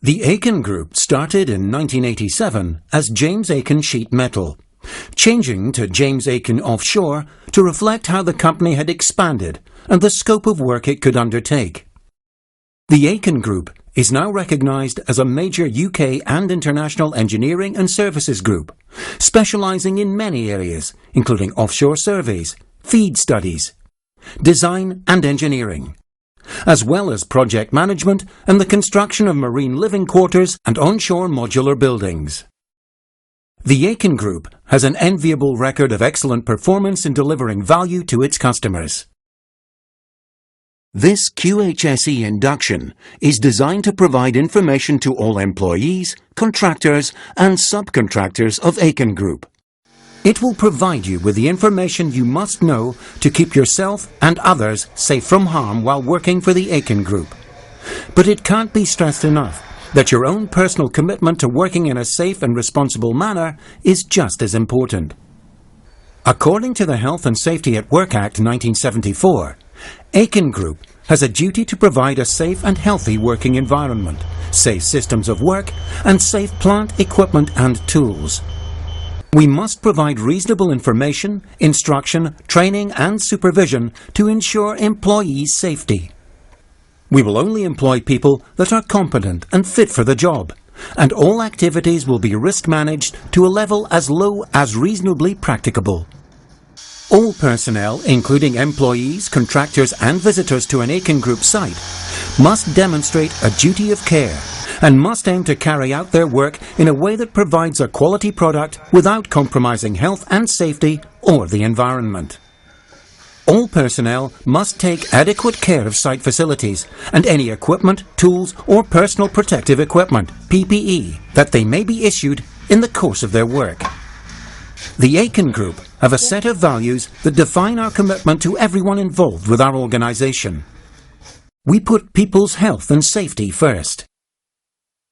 The Aiken Group started in 1987 as James Aiken Sheet Metal, changing to James Aiken Offshore to reflect how the company had expanded and the scope of work it could undertake. The Aiken Group is now recognised as a major UK and international engineering and services group, specialising in many areas, including offshore surveys, feed studies, design and engineering, as well as project management and the construction of marine living quarters and onshore modular buildings. The Aiken Group has an enviable record of excellent performance in delivering value to its customers. This QHSE induction is designed to provide information to all employees, contractors and subcontractors of Aiken Group. It will provide you with the information you must know to keep yourself and others safe from harm while working for the Aiken Group. But it can't be stressed enough that your own personal commitment to working in a safe and responsible manner is just as important. According to the Health and Safety at Work Act 1974, Aiken Group has a duty to provide a safe and healthy working environment, safe systems of work, and safe plant, equipment and tools. We must provide reasonable information, instruction, training and supervision to ensure employees' safety. We will only employ people that are competent and fit for the job, and all activities will be risk managed to a level as low as reasonably practicable. All personnel, including employees, contractors and visitors to an Aiken Group site, must demonstrate a duty of care and must aim to carry out their work in a way that provides a quality product without compromising health and safety or the environment. All personnel must take adequate care of site facilities and any equipment, tools or personal protective equipment, PPE, that they may be issued in the course of their work. The Aiken Group have a set of values that define our commitment to everyone involved with our organisation. We put people's health and safety first.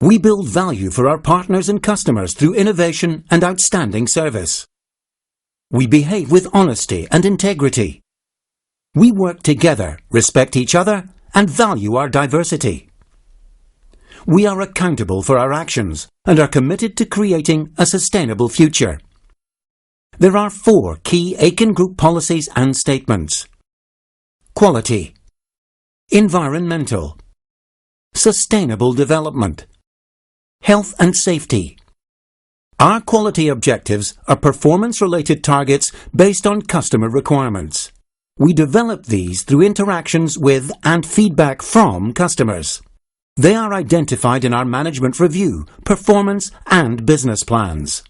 We build value for our partners and customers through innovation and outstanding service. We behave with honesty and integrity. We work together, respect each other, and value our diversity. We are accountable for our actions and are committed to creating a sustainable future. There are 4 key Aiken Group policies and statements: quality, environmental, sustainable development, health and safety. Our quality objectives are performance-related targets based on customer requirements. We develop these through interactions with and feedback from customers. They are identified in our management review, performance and business plans.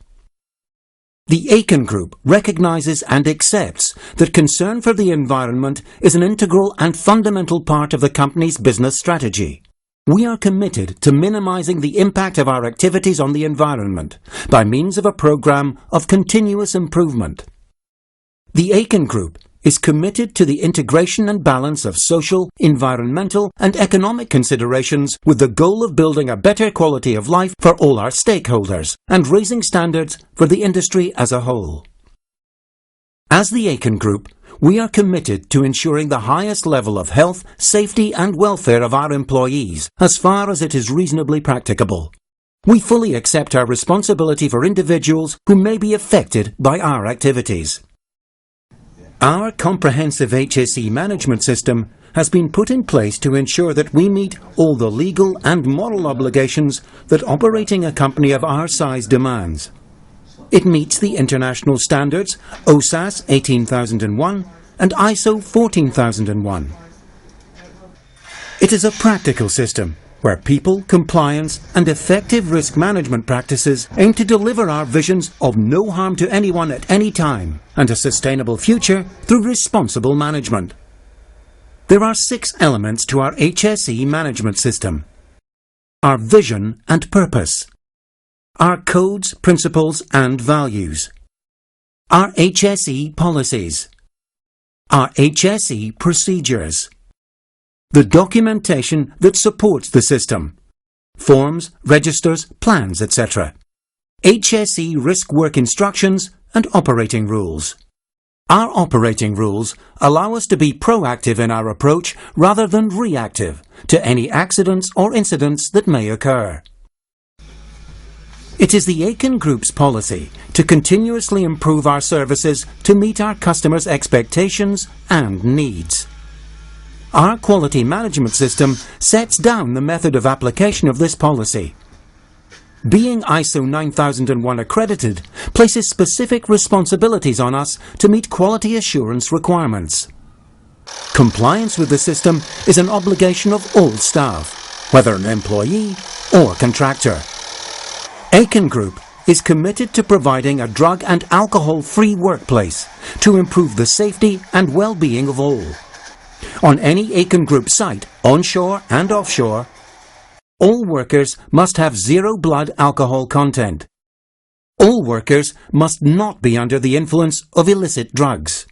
The Aiken Group recognises and accepts that concern for the environment is an integral and fundamental part of the company's business strategy. We are committed to minimising the impact of our activities on the environment by means of a programme of continuous improvement. The Aiken Group is committed to the integration and balance of social, environmental and economic considerations with the goal of building a better quality of life for all our stakeholders and raising standards for the industry as a whole. As the Aiken Group, we are committed to ensuring the highest level of health, safety and welfare of our employees as far as it is reasonably practicable. We fully accept our responsibility for individuals who may be affected by our activities. Our comprehensive HSE management system has been put in place to ensure that we meet all the legal and moral obligations that operating a company of our size demands. It meets the international standards OSAS 18001 and ISO 14001. It is a practical system where people, compliance and effective risk management practices aim to deliver our visions of no harm to anyone at any time and a sustainable future through responsible management. There are 6 elements to our HSE management system: our vision and purpose, our codes, principles and values, our HSE policies, our HSE procedures, the documentation that supports the system, forms, registers, plans, etc., HSE risk work instructions and operating rules. Our operating rules allow us to be proactive in our approach rather than reactive to any accidents or incidents that may occur. It is the Aiken Group's policy to continuously improve our services to meet our customers' expectations and needs. Our quality management system sets down the method of application of this policy. Being ISO 9001 accredited places specific responsibilities on us to meet quality assurance requirements. Compliance with the system is an obligation of all staff, whether an employee or contractor. Aiken Group is committed to providing a drug and alcohol-free workplace to improve the safety and well-being of all. On any Aiken Group site, onshore and offshore, all workers must have 0 blood alcohol content. All workers must not be under the influence of illicit drugs.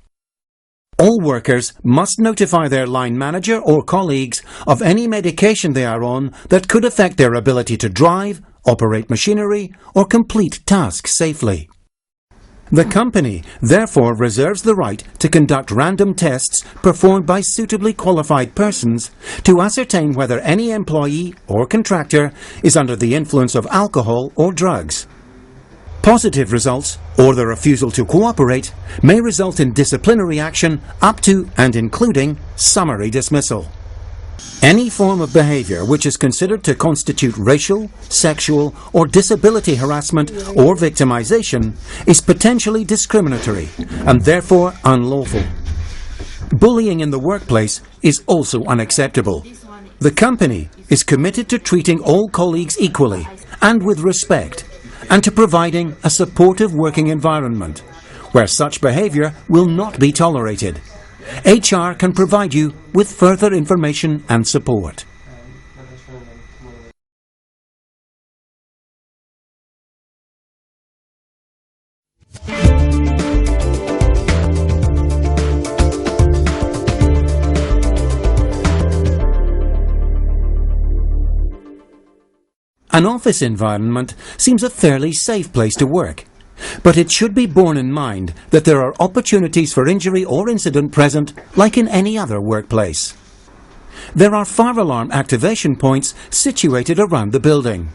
All workers must notify their line manager or colleagues of any medication they are on that could affect their ability to drive, operate machinery, or complete tasks safely. The company therefore reserves the right to conduct random tests performed by suitably qualified persons to ascertain whether any employee or contractor is under the influence of alcohol or drugs. Positive results, or the refusal to cooperate, may result in disciplinary action up to and including summary dismissal. Any form of behaviour which is considered to constitute racial, sexual or disability harassment or victimization is potentially discriminatory and therefore unlawful. Bullying in the workplace is also unacceptable. The company is committed to treating all colleagues equally and with respect, and to providing a supportive working environment where such behaviour will not be tolerated. HR can provide you with further information and support. An office environment seems a fairly safe place to work. But it should be borne in mind that there are opportunities for injury or incident present like in any other workplace. There are fire alarm activation points situated around the building.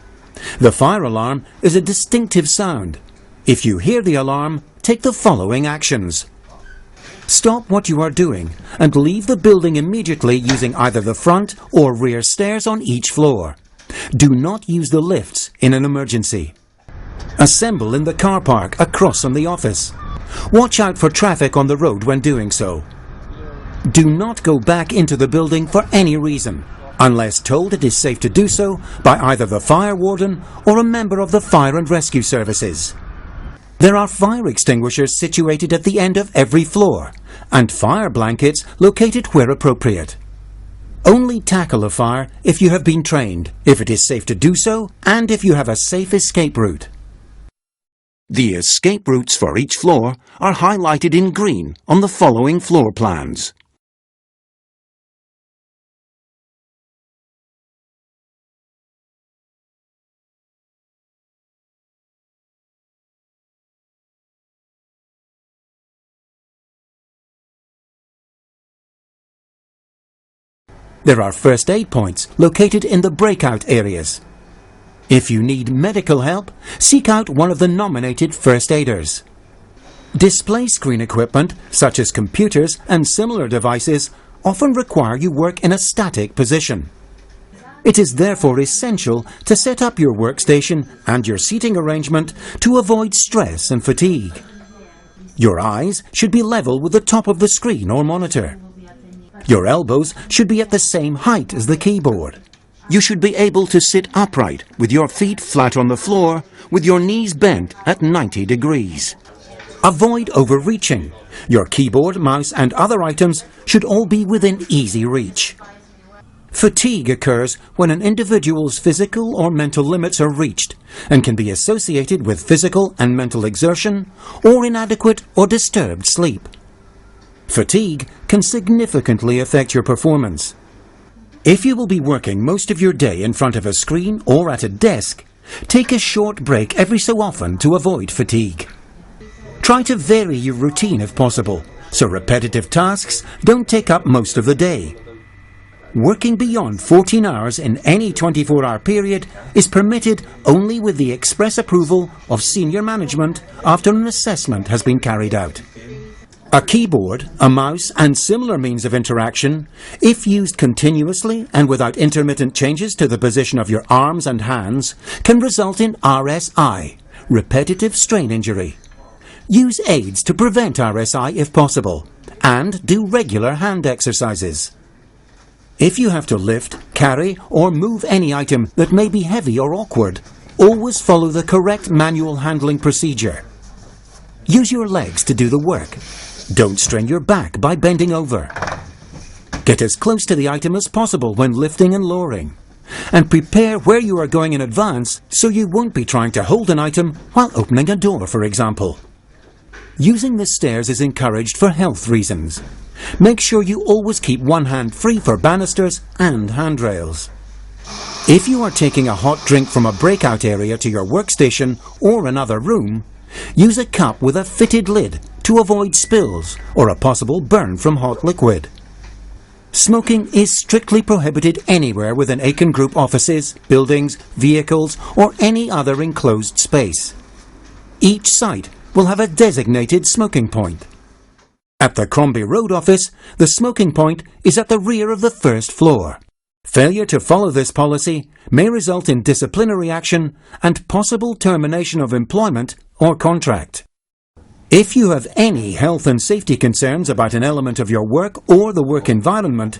The fire alarm is a distinctive sound. If you hear the alarm, take the following actions. Stop what you are doing and leave the building immediately using either the front or rear stairs on each floor. Do not use the lifts in an emergency. Assemble in the car park across from the office. Watch out for traffic on the road when doing so. Do not go back into the building for any reason, unless told it is safe to do so by either the fire warden or a member of the fire and rescue services. There are fire extinguishers situated at the end of every floor, and fire blankets located where appropriate. Only tackle a fire if you have been trained, if it is safe to do so, and if you have a safe escape route. The escape routes for each floor are highlighted in green on the following floor plans. There are first aid points located in the breakout areas. If you need medical help, seek out one of the nominated first aiders. Display screen equipment, such as computers and similar devices, often require you work in a static position. It is therefore essential to set up your workstation and your seating arrangement to avoid stress and fatigue. Your eyes should be level with the top of the screen or monitor. Your elbows should be at the same height as the keyboard. You should be able to sit upright with your feet flat on the floor with your knees bent at 90 degrees. Avoid overreaching. Your keyboard, mouse and other items should all be within easy reach. Fatigue occurs when an individual's physical or mental limits are reached and can be associated with physical and mental exertion or inadequate or disturbed sleep. Fatigue can significantly affect your performance. If you will be working most of your day in front of a screen or at a desk, take a short break every so often to avoid fatigue. Try to vary your routine if possible, so repetitive tasks don't take up most of the day. working beyond 14 hours in any 24-hour period is permitted only with the express approval of senior management after an assessment has been carried out. A keyboard, a mouse and similar means of interaction, if used continuously and without intermittent changes to the position of your arms and hands, can result in RSI, repetitive strain injury. Use aids to prevent RSI if possible, and do regular hand exercises. If you have to lift, carry or move any item that may be heavy or awkward, always follow the correct manual handling procedure. Use your legs to do the work. Don't strain your back by bending over. Get as close to the item as possible when lifting and lowering. And prepare where you are going in advance so you won't be trying to hold an item while opening a door, for example. Using the stairs is encouraged for health reasons. Make sure you always keep one hand free for banisters and handrails. If you are taking a hot drink from a breakout area to your workstation or another room, use a cup with a fitted lid to avoid spills or a possible burn from hot liquid. Smoking is strictly prohibited anywhere within Aiken Group offices, buildings, vehicles or any other enclosed space. Each site will have a designated smoking point. At the Crombie Road office, the smoking point is at the rear of the first floor. Failure to follow this policy may result in disciplinary action and possible termination of employment or contract. If you have any health and safety concerns about an element of your work or the work environment,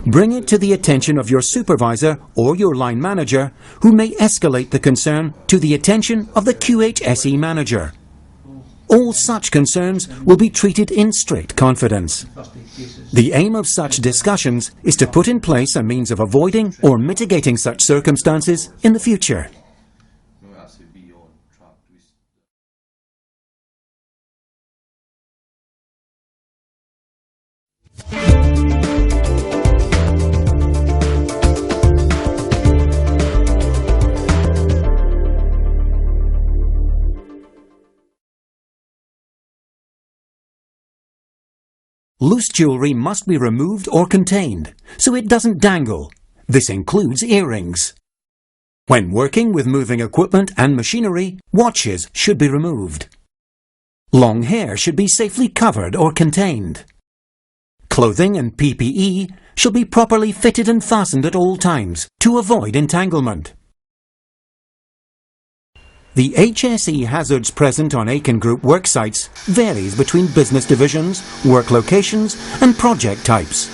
bring it to the attention of your supervisor or your line manager, who may escalate the concern to the attention of the QHSE manager. All such concerns will be treated in strict confidence. The aim of such discussions is to put in place a means of avoiding or mitigating such circumstances in the future. Loose jewellery must be removed or contained, so it doesn't dangle. This includes earrings. When working with moving equipment and machinery, watches should be removed. Long hair should be safely covered or contained. Clothing and PPE should be properly fitted and fastened at all times to avoid entanglement. The HSE hazards present on Aiken Group work sites varies between business divisions, work locations and project types.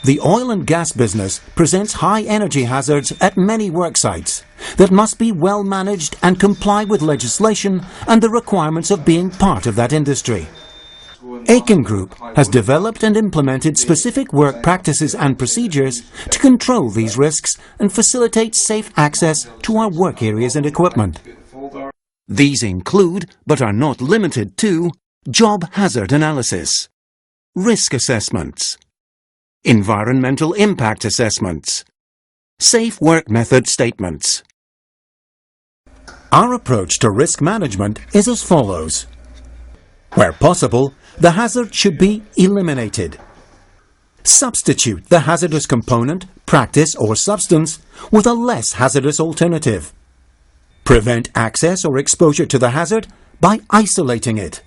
The oil and gas business presents high energy hazards at many work sites that must be well managed and comply with legislation and the requirements of being part of that industry. Aiken Group has developed and implemented specific work practices and procedures to control these risks and facilitate safe access to our work areas and equipment. These include, but are not limited to, job hazard analysis, risk assessments, environmental impact assessments, safe work method statements. Our approach to risk management is as follows. Where possible, the hazard should be eliminated. Substitute the hazardous component, practice or substance with a less hazardous alternative. Prevent access or exposure to the hazard by isolating it.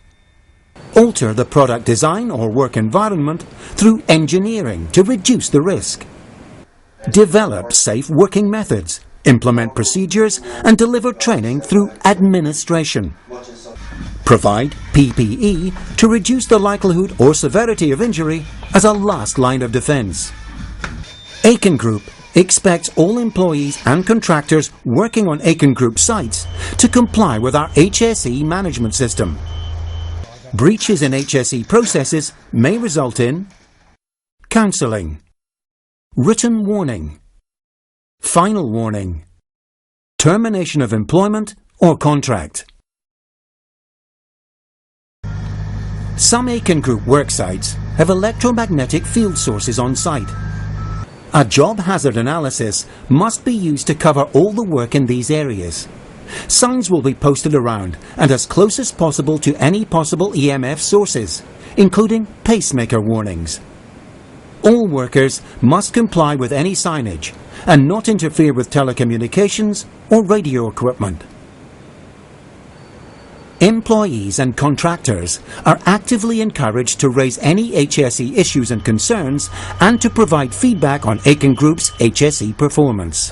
Alter the product design or work environment through engineering to reduce the risk. Develop safe working methods, implement procedures and deliver training through administration. Provide PPE to reduce the likelihood or severity of injury as a last line of defense. Aiken Group expects all employees and contractors working on Aiken Group sites to comply with our HSE management system. Breaches in HSE processes may result in counselling, written warning, final warning, termination of employment or contract. Some Aiken Group work sites have electromagnetic field sources on site. A job hazard analysis must be used to cover all the work in these areas. Signs will be posted around and as close as possible to any possible EMF sources, including pacemaker warnings. All workers must comply with any signage and not interfere with telecommunications or radio equipment. Employees and contractors are actively encouraged to raise any HSE issues and concerns and to provide feedback on Aiken Group's HSE performance.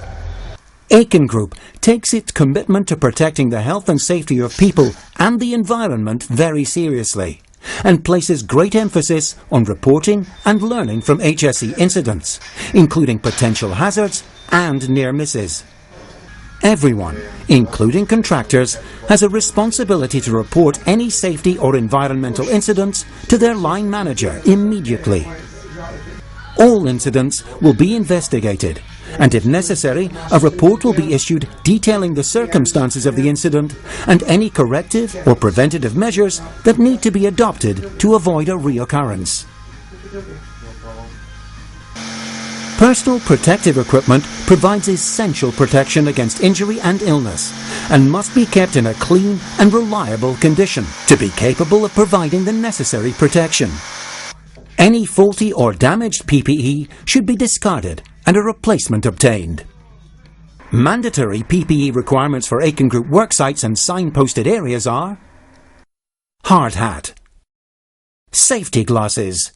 Aiken Group takes its commitment to protecting the health and safety of people and the environment very seriously and places great emphasis on reporting and learning from HSE incidents, including potential hazards and near misses. Everyone, including contractors, has a responsibility to report any safety or environmental incidents to their line manager immediately. All incidents will be investigated, and if necessary, a report will be issued detailing the circumstances of the incident and any corrective or preventative measures that need to be adopted to avoid a reoccurrence. Personal protective equipment provides essential protection against injury and illness and must be kept in a clean and reliable condition to be capable of providing the necessary protection. Any faulty or damaged PPE should be discarded and a replacement obtained. Mandatory PPE requirements for Aiken Group worksites and signposted areas are hard hat, safety glasses,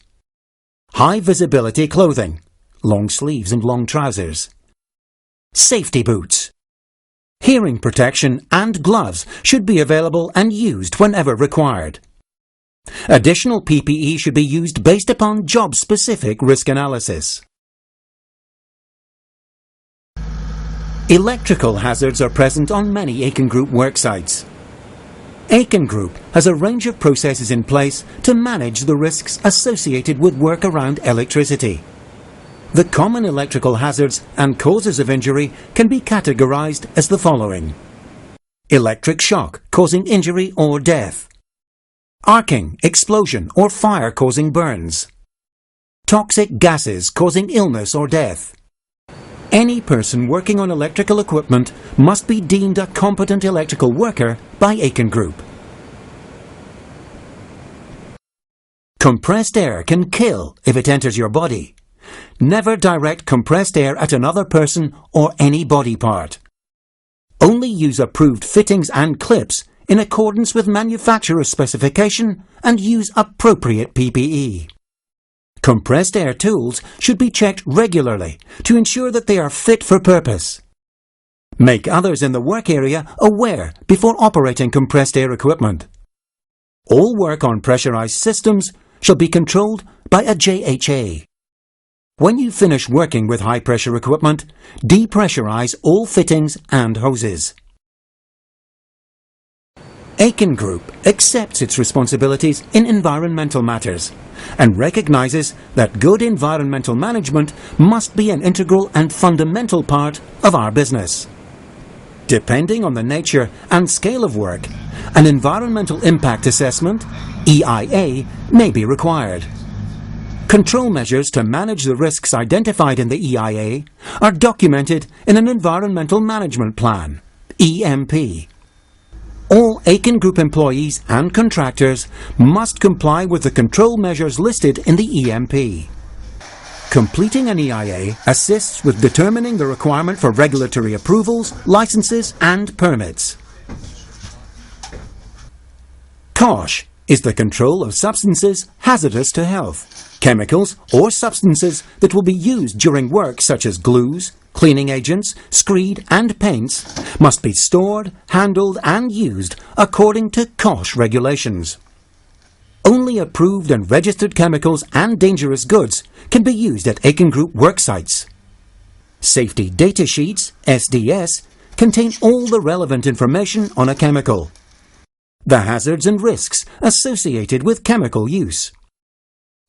high visibility clothing, long sleeves and long trousers, safety boots. Hearing protection and gloves should be available and used whenever required. Additional PPE should be used based upon job-specific risk analysis. Electrical hazards are present on many Aiken Group worksites. Aiken Group has a range of processes in place to manage the risks associated with work around electricity. The common electrical hazards and causes of injury can be categorized as the following: electric shock causing injury or death, arcing, explosion or fire causing burns, toxic gases causing illness or death. Any person working on electrical equipment must be deemed a competent electrical worker by Aiken Group. Compressed air can kill if it enters your body. Never direct compressed air at another person or any body part. Only use approved fittings and clips in accordance with manufacturer specification and use appropriate PPE. Compressed air tools should be checked regularly to ensure that they are fit for purpose. Make others in the work area aware before operating compressed air equipment. All work on pressurized systems shall be controlled by a JHA. When you finish working with high-pressure equipment, depressurize all fittings and hoses. Aiken Group accepts its responsibilities in environmental matters and recognizes that good environmental management must be an integral and fundamental part of our business. Depending on the nature and scale of work, an environmental impact assessment, EIA, may be required. Control measures to manage the risks identified in the EIA are documented in an Environmental Management Plan, EMP. All Aiken Group employees and contractors must comply with the control measures listed in the EMP. Completing an EIA assists with determining the requirement for regulatory approvals, licenses and permits. COSH is the control of substances hazardous to health, chemicals or substances that will be used during work such as glues, cleaning agents, screed and paints must be stored, handled and used according to COSH regulations. Only approved and registered chemicals and dangerous goods can be used at Aiken Group worksites. Safety data sheets, SDS, contain all the relevant information on a chemical, the hazards and risks associated with chemical use,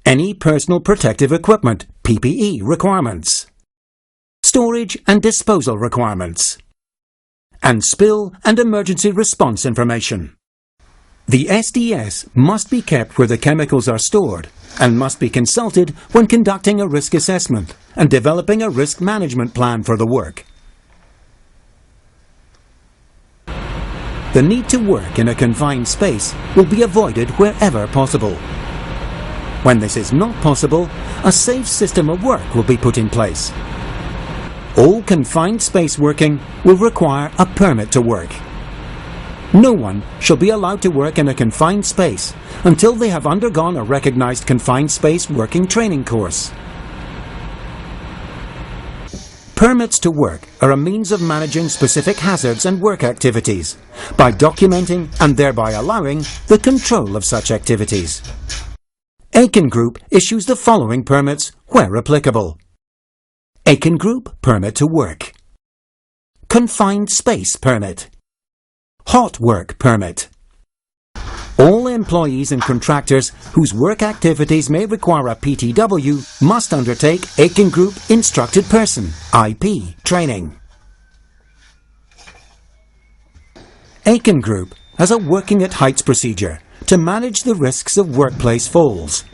any personal protective equipment, PPE requirements, storage and disposal requirements, and spill and emergency response information. The SDS must be kept where the chemicals are stored and must be consulted when conducting a risk assessment and developing a risk management plan for the work. The need to work in a confined space will be avoided wherever possible. When this is not possible, a safe system of work will be put in place. All confined space working will require a permit to work. No one shall be allowed to work in a confined space until they have undergone a recognised confined space working training course. Permits to work are a means of managing specific hazards and work activities by documenting and thereby allowing the control of such activities. Aiken Group issues the following permits where applicable. Aiken Group Permit to Work, Confined Space Permit, Hot Work Permit. All employees and contractors whose work activities may require a PTW must undertake Aiken Group Instructed Person (IP) training. Aiken Group has a working at heights procedure to manage the risks of workplace falls.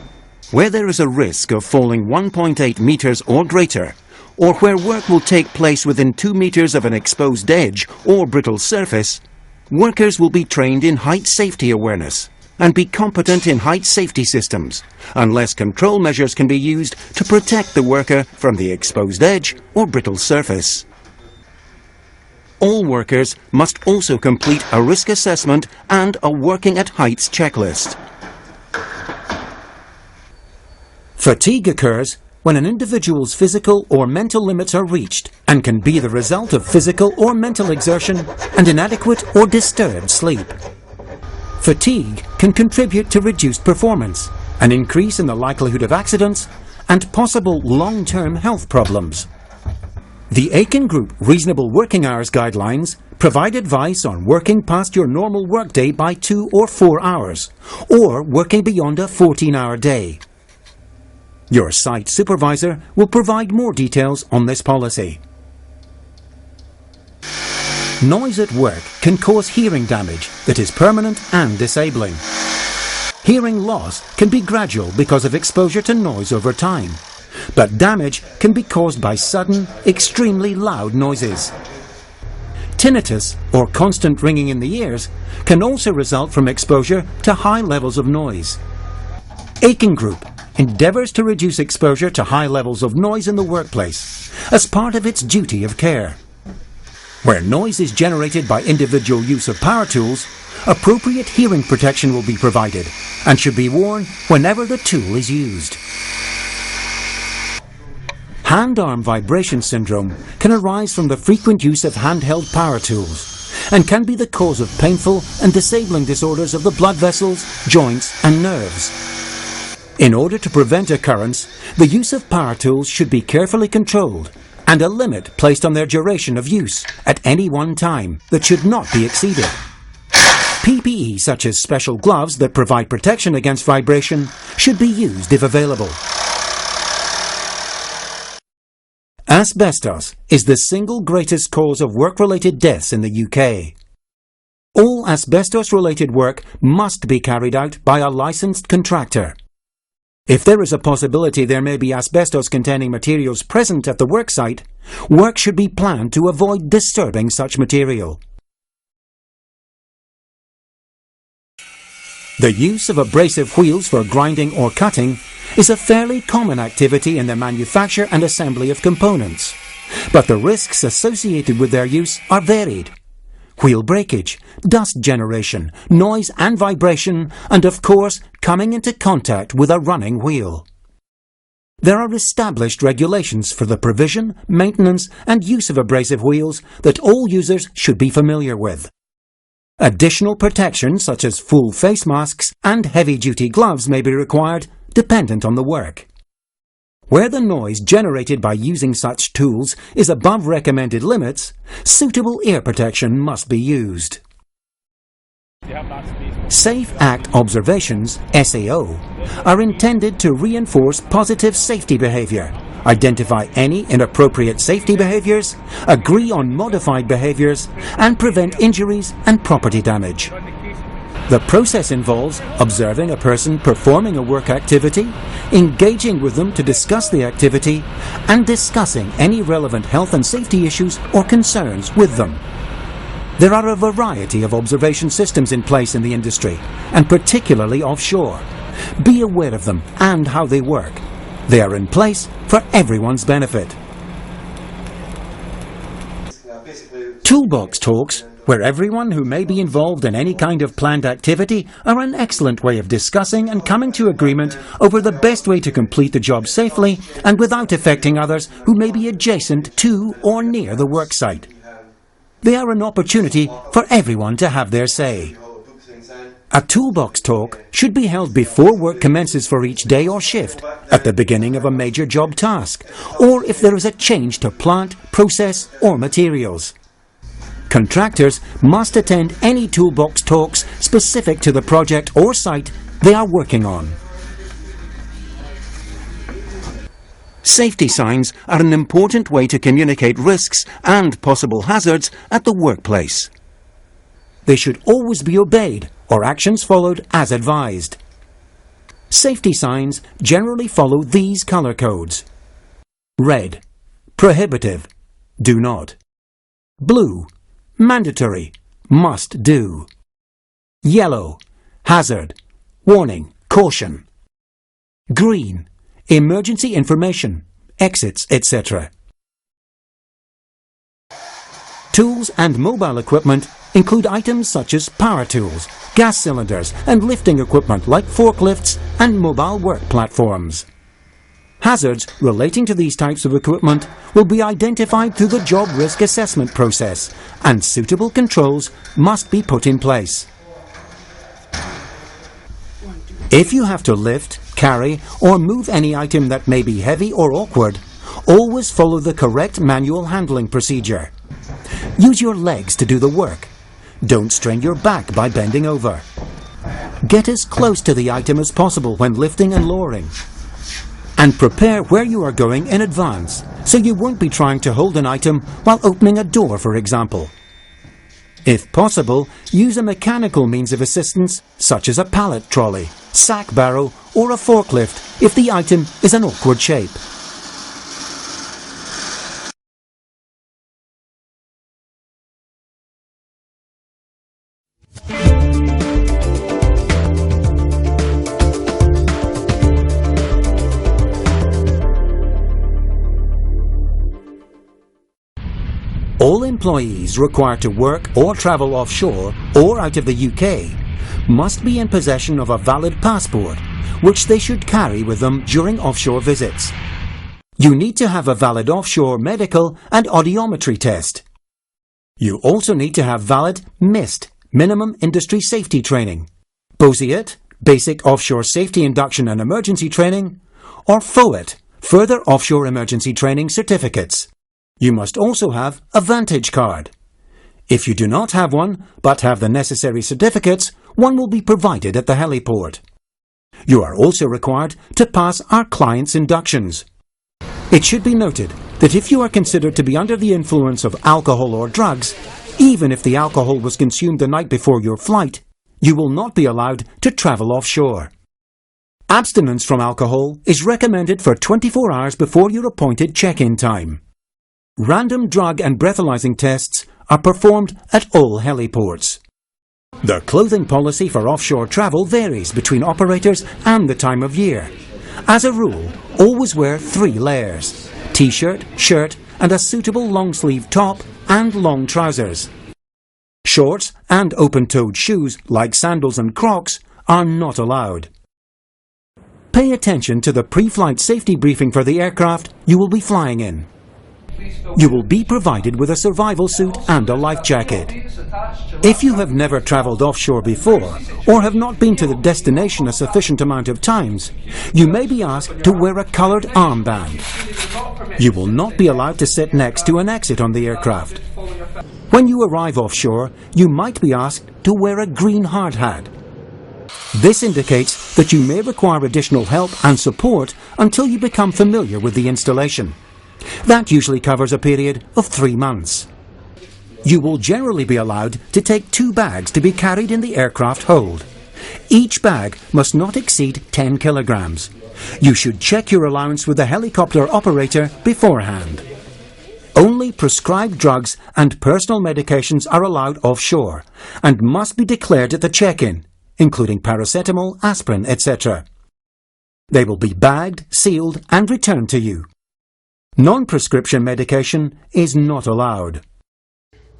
Where there is a risk of falling 1.8 meters or greater, or where work will take place within 2 meters of an exposed edge or brittle surface, workers will be trained in height safety awareness and be competent in height safety systems, unless control measures can be used to protect the worker from the exposed edge or brittle surface. All workers must also complete a risk assessment and a working at heights checklist. Fatigue occurs when an individual's physical or mental limits are reached and can be the result of physical or mental exertion and inadequate or disturbed sleep. Fatigue can contribute to reduced performance, an increase in the likelihood of accidents, and possible long-term health problems. The Aiken Group Reasonable Working Hours Guidelines provide advice on working past your normal workday by 2 or 4 hours, or working beyond a 14-hour day. Your site supervisor will provide more details on this policy. Noise at work can cause hearing damage that is permanent and disabling. Hearing loss can be gradual because of exposure to noise over time, but damage can be caused by sudden, extremely loud noises. Tinnitus, or constant ringing in the ears, can also result from exposure to high levels of noise. Aiken Group endeavours to reduce exposure to high levels of noise in the workplace as part of its duty of care. Where noise is generated by individual use of power tools, appropriate hearing protection will be provided and should be worn whenever the tool is used. Hand-arm vibration syndrome can arise from the frequent use of handheld power tools and can be the cause of painful and disabling disorders of the blood vessels, joints and nerves. In order to prevent occurrence, the use of power tools should be carefully controlled and a limit placed on their duration of use at any one time that should not be exceeded. PPE such as special gloves that provide protection against vibration should be used if available. Asbestos is the single greatest cause of work-related deaths in the UK. All asbestos-related work must be carried out by a licensed contractor. If there is a possibility there may be asbestos-containing materials present at the worksite, work should be planned to avoid disturbing such material. The use of abrasive wheels for grinding or cutting is a fairly common activity in the manufacture and assembly of components, but the risks associated with their use are varied. Wheel breakage, dust generation, noise and vibration, and of course, coming into contact with a running wheel. There are established regulations for the provision, maintenance and use of abrasive wheels that all users should be familiar with. Additional protection such as full face masks and heavy-duty gloves may be required, dependent on the work. Where the noise generated by using such tools is above recommended limits, suitable ear protection must be used. Safe Act observations, SAO, are intended to reinforce positive safety behaviour, identify any inappropriate safety behaviours, agree on modified behaviours, and prevent injuries and property damage. The process involves observing a person performing a work activity, engaging with them to discuss the activity, and discussing any relevant health and safety issues or concerns with them. There are a variety of observation systems in place in the industry, and particularly offshore, Be aware of them and how they work. They are in place for everyone's benefit. Toolbox talks, where everyone who may be involved in any kind of planned activity, are an excellent way of discussing and coming to agreement over the best way to complete the job safely and without affecting others who may be adjacent to or near the worksite. They are an opportunity for everyone to have their say. A toolbox talk should be held before work commences for each day or shift, at the beginning of a major job task, or if there is a change to plant, process or materials. Contractors must attend any toolbox talks specific to the project or site they are working on. Safety signs are an important way to communicate risks and possible hazards at the workplace. They should always be obeyed or actions followed as advised. Safety signs generally follow these colour codes. Red, prohibitive, do not. Blue, mandatory, must do. Yellow, hazard, warning, caution. Green, emergency information, exits, etc. Tools and mobile equipment include items such as power tools, gas cylinders and lifting equipment like forklifts and mobile work platforms. Hazards relating to these types of equipment will be identified through the job risk assessment process, and suitable controls must be put in place. If you have to lift, carry or move any item that may be heavy or awkward, always follow the correct manual handling procedure. Use your legs to do the work. Don't strain your back by bending over. Get as close to the item as possible when lifting and lowering. And prepare where you are going in advance, so you won't be trying to hold an item while opening a door, for example. If possible, use a mechanical means of assistance, such as a pallet trolley, sack barrow or a forklift if the item is an awkward shape. All employees required to work or travel offshore or out of the UK must be in possession of a valid passport, which they should carry with them during offshore visits. You need to have a valid offshore medical and audiometry test. You also need to have valid MIST, Minimum Industry Safety Training, BOSIET, Basic Offshore Safety Induction and Emergency Training, or FOET, Further Offshore Emergency Training certificates. You must also have a Vantage card. If you do not have one, but have the necessary certificates, one will be provided at the heliport. You are also required to pass our client's inductions. It should be noted that if you are considered to be under the influence of alcohol or drugs, even if the alcohol was consumed the night before your flight, you will not be allowed to travel offshore. Abstinence from alcohol is recommended for 24 hours before your appointed check-in time. Random drug and breathalyzing tests are performed at all heliports. The clothing policy for offshore travel varies between operators and the time of year. As a rule, always wear 3 layers: t-shirt, shirt and a suitable long-sleeve top and long trousers. Shorts and open-toed shoes like sandals and Crocs are not allowed. Pay attention to the pre-flight safety briefing for the aircraft you will be flying in. You will be provided with a survival suit and a life jacket. If you have never travelled offshore before, or have not been to the destination a sufficient amount of times, you may be asked to wear a coloured armband. You will not be allowed to sit next to an exit on the aircraft. When you arrive offshore, you might be asked to wear a green hard hat. This indicates that you may require additional help and support until you become familiar with the installation. That usually covers a period of 3 months. You will generally be allowed to take 2 bags to be carried in the aircraft hold. Each bag must not exceed 10 kilograms. You should check your allowance with the helicopter operator beforehand. Only prescribed drugs and personal medications are allowed offshore and must be declared at the check-in. including paracetamol, aspirin, etc. They will be bagged, sealed and returned to you. Non-prescription medication is not allowed.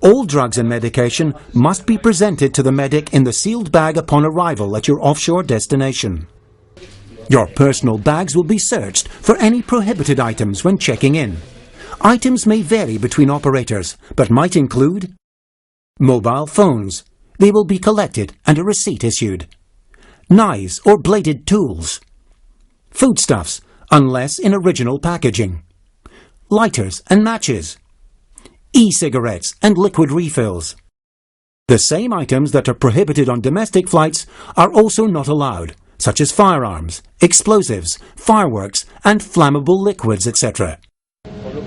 All drugs and medication must be presented to the medic in the sealed bag upon arrival at your offshore destination. Your personal bags will be searched for any prohibited items when checking in. Items may vary between operators, but might include mobile phones. They will be collected and a receipt issued. Knives or bladed tools. Foodstuffs, unless in original packaging. Lighters and matches. E-cigarettes and liquid refills. The same items that are prohibited on domestic flights are also not allowed, such as firearms, explosives, fireworks and flammable liquids, etc.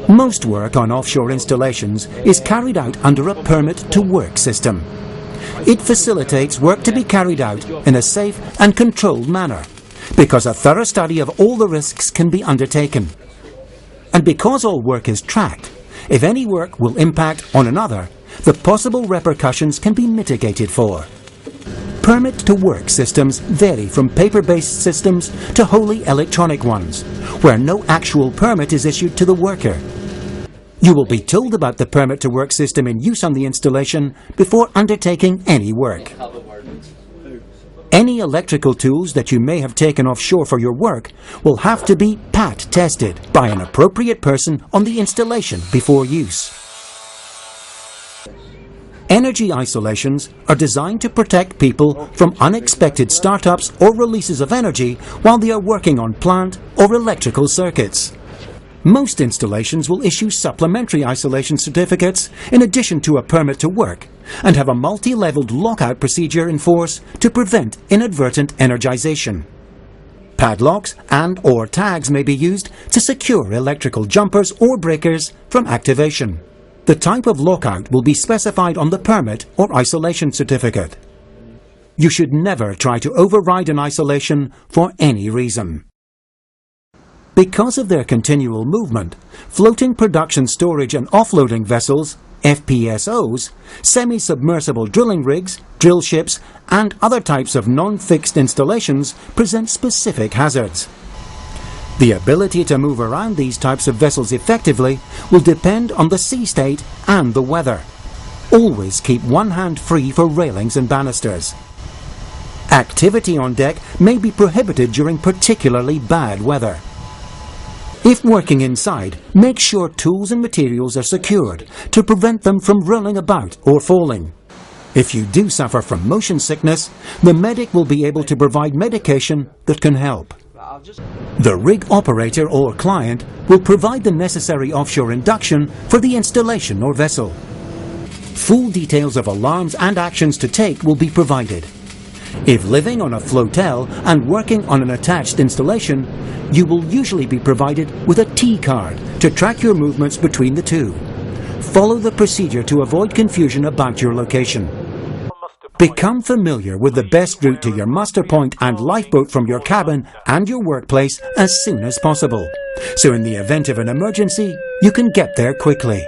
Most work on offshore installations is carried out under a permit-to-work system. It facilitates work to be carried out in a safe and controlled manner, because a thorough study of all the risks can be undertaken. And because all work is tracked, if any work will impact on another, the possible repercussions can be mitigated for. Permit-to-work systems vary from paper-based systems to wholly electronic ones, where no actual permit is issued to the worker. You will be told about the permit-to-work system in use on the installation before undertaking any work. Any electrical tools that you may have taken offshore for your work will have to be PAT tested by an appropriate person on the installation before use. Energy isolations are designed to protect people from unexpected startups or releases of energy while they are working on plant or electrical circuits. Most installations will issue supplementary isolation certificates in addition to a permit to work, and have a multi-leveled lockout procedure in force to prevent inadvertent energization. Padlocks and/or tags may be used to secure electrical jumpers or breakers from activation. The type of lockout will be specified on the permit or isolation certificate. You should never try to override an isolation for any reason. Because of their continual movement, floating production storage and offloading vessels, FPSOs, semi-submersible drilling rigs, drill ships, and other types of non-fixed installations present specific hazards. The ability to move around these types of vessels effectively will depend on the sea state and the weather. Always keep one hand free for railings and banisters. Activity on deck may be prohibited during particularly bad weather. If working inside, make sure tools and materials are secured to prevent them from rolling about or falling. If you do suffer from motion sickness, the medic will be able to provide medication that can help. The rig operator or client will provide the necessary offshore induction for the installation or vessel. Full details of alarms and actions to take will be provided. If living on a flotel and working on an attached installation, you will usually be provided with a T-card to track your movements between the two. Follow the procedure to avoid confusion about your location. Become familiar with the best route to your muster point and lifeboat from your cabin and your workplace as soon as possible, so in the event of an emergency, you can get there quickly.